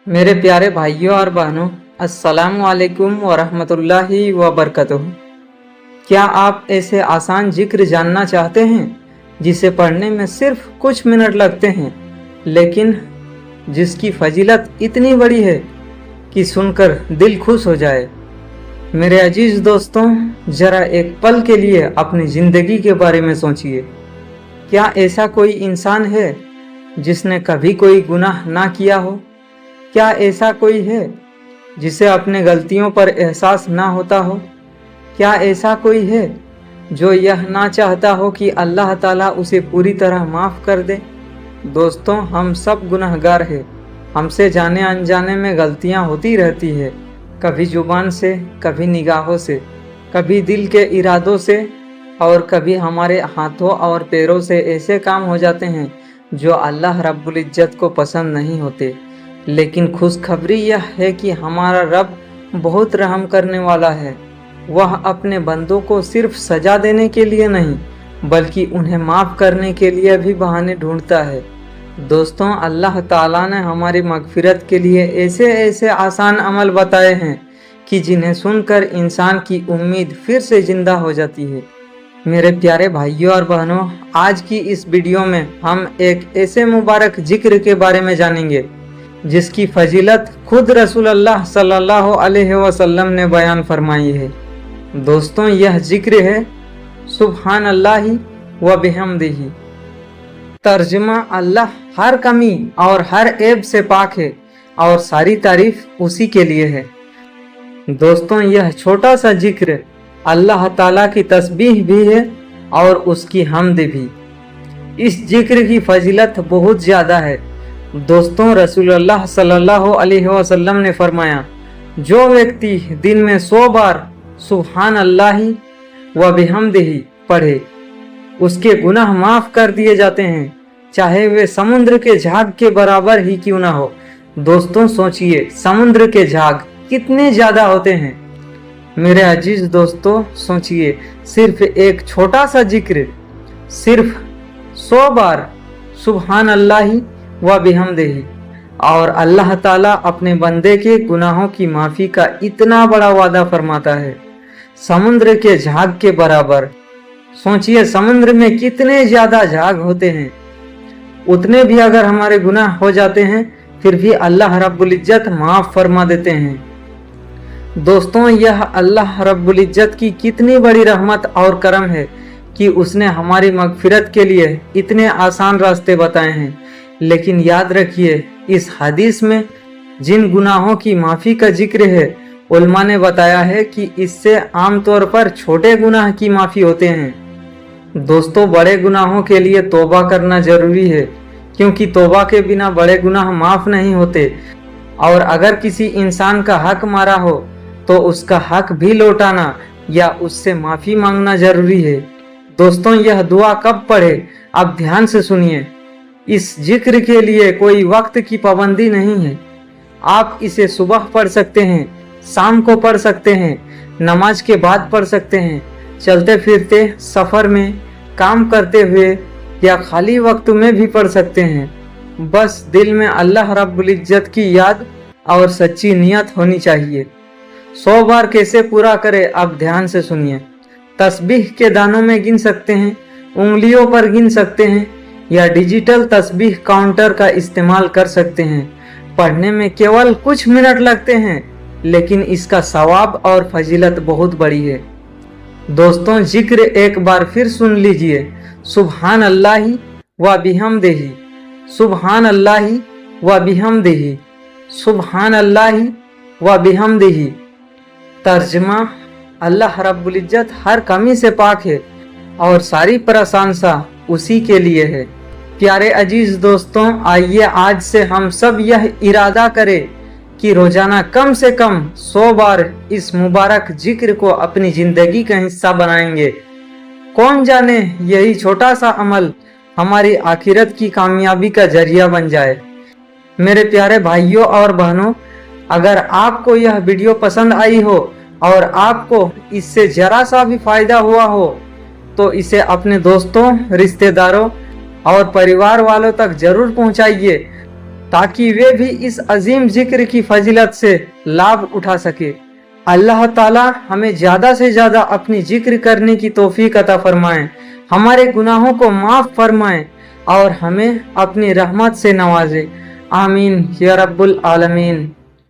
मेरे प्यारे भाइयों और बहनों, अस्सलाम वालेकुम व रहमतुल्लाहि व बरकatuh। क्या आप ऐसे आसान जिक्र जानना चाहते हैं जिसे पढ़ने में सिर्फ कुछ मिनट लगते हैं, लेकिन जिसकी फजीलत इतनी बड़ी है कि सुनकर दिल खुश हो जाए। मेरे अजीज दोस्तों, ज़रा एक पल के लिए अपनी ज़िंदगी के बारे में सोचिए। क्या ऐसा कोई इंसान है जिसने कभी कोई गुनाह ना किया हो? क्या ऐसा कोई है जिसे अपने गलतियों पर एहसास ना होता हो? क्या ऐसा कोई है जो यह ना चाहता हो कि अल्लाह ताला उसे पूरी तरह माफ़ कर दे? दोस्तों, हम सब गुनहगार हैं। हमसे जाने अनजाने में गलतियां होती रहती है, कभी जुबान से, कभी निगाहों से, कभी दिल के इरादों से, और कभी हमारे हाथों और पैरों से ऐसे काम हो जाते हैं जो अल्लाह रब्बुल इज्जत को पसंद नहीं होते। लेकिन खुशखबरी यह है कि हमारा रब बहुत रहम करने वाला है। वह अपने बंदों को सिर्फ सजा देने के लिए नहीं, बल्कि उन्हें माफ़ करने के लिए भी बहाने ढूंढता है। दोस्तों, अल्लाह ताला ने हमारी मगफिरत के लिए ऐसे ऐसे आसान अमल बताए हैं कि जिन्हें सुनकर इंसान की उम्मीद फिर से ज़िंदा हो जाती है। मेरे प्यारे भाइयों और बहनों, आज की इस वीडियो में हम एक ऐसे मुबारक जिक्र के बारे में जानेंगे जिसकी फजीलत खुद रसूलुल्लाह सल्लल्लाहु अलैहि वसल्लम ने बयान फरमाई है। दोस्तों, यह जिक्र है सुब्हान अल्लाहि व बिहम्दिही। तर्जुमा, अल्लाह हर कमी और हर ऐब से पाक है और सारी तारीफ उसी के लिए है। दोस्तों, यह छोटा सा जिक्र अल्लाह ताला की तस्बीह भी है और उसकी हम्द भी। इस जिक्र की फजीलत बहुत ज़्यादा है। दोस्तों, रसूलुल्लाह सल्लल्लाहु अलैहि वसल्लम ने फरमाया, जो व्यक्ति दिन में 100 बार सुब्हान अल्लाहि व बिहम्दिही पढ़े, उसके गुनाह माफ़ कर दिए जाते हैं, चाहे वे समुद्र के झाग के बराबर ही क्यों ना हो। दोस्तों, सोचिए, समुद्र के झाग कितने ज़्यादा होते हैं। मेरे अजीज दोस्तों, सोचिए, सिर्फ एक छोटा सा जिक्र, सिर्फ 100 बार सुब्हान अल्लाहि व बिहम्दिही, और अल्लाह ताला अपने बंदे के गुनाहों की माफ़ी का इतना बड़ा वादा फरमाता है, समुद्र के झाग के बराबर। सोचिए, समुद्र में कितने ज़्यादा झाग होते हैं, उतने भी अगर हमारे गुनाह हो जाते हैं फिर भी अल्लाह रब्बुल इज्जत माफ़ फरमा देते हैं। दोस्तों, यह अल्लाह रब्बुल इज्जत की कितनी बड़ी रहमत और करम है कि उसने हमारी मगफिरत के लिए इतने आसान रास्ते बताए हैं। लेकिन याद रखिए, इस हदीस में जिन गुनाहों की माफ़ी का जिक्र है, उलमा ने बताया है कि इससे आमतौर पर छोटे गुनाह की माफ़ी होते हैं। दोस्तों, बड़े गुनाहों के लिए तौबा करना ज़रूरी है, क्योंकि तौबा के बिना बड़े गुनाह माफ़ नहीं होते। और अगर किसी इंसान का हक मारा हो तो उसका हक भी लौटाना या उससे माफ़ी मांगना ज़रूरी है। दोस्तों, यह दुआ कब पढ़े, आप ध्यान से सुनिए। इस जिक्र के लिए कोई वक्त की पाबंदी नहीं है। आप इसे सुबह पढ़ सकते हैं, शाम को पढ़ सकते हैं, नमाज के बाद पढ़ सकते हैं, चलते फिरते, सफ़र में, काम करते हुए या खाली वक्त में भी पढ़ सकते हैं। बस दिल में अल्लाह रब्बुल इज्जत की याद और सच्ची नियत होनी चाहिए। 100 बार कैसे पूरा करें, आप ध्यान से सुनिए। तस्बीह के दानों में गिन सकते हैं, उंगलियों पर गिन सकते हैं, या डिजिटल तस्बीह काउंटर का इस्तेमाल कर सकते हैं। पढ़ने में केवल कुछ मिनट लगते हैं, लेकिन इसका सवाब और फजीलत बहुत बड़ी है। दोस्तों, जिक्र एक बार फिर सुन लीजिए, सुब्हान अल्लाहि व बिहम्दिही, सुब्हान अल्लाहि व बिहम्दिही, सुब्हान अल्लाहि व बिहम्दिही। तर्जुमा, अल्लाह रब्बुल इज्जत हर कमी से पाक है और सारी प्रशंसा उसी के लिए है। प्यारे अजीज दोस्तों, आइए आज से हम सब यह इरादा करें कि रोजाना कम से कम 100 बार इस मुबारक जिक्र को अपनी जिंदगी का हिस्सा बनाएंगे। कौन जाने यही छोटा सा अमल हमारी आखिरत की कामयाबी का जरिया बन जाए। मेरे प्यारे भाइयों और बहनों, अगर आपको यह वीडियो पसंद आई हो और आपको इससे जरा सा भी फायदा हुआ हो तो इसे अपने दोस्तों, रिश्तेदारों और परिवार वालों तक जरूर पहुंचाइए। تاکہ وہ بھی اس عظیم ذکر کی فضیلت سے لابھ اٹھا سکے۔ اللہ تعالی ہمیں زیادہ سے زیادہ اپنی ذکر کرنے کی توفیق عطا فرمائیں، ہمارے گناہوں کو معاف فرمائیں اور ہمیں اپنی رحمت سے نوازے۔ آمین یا رب العالمین۔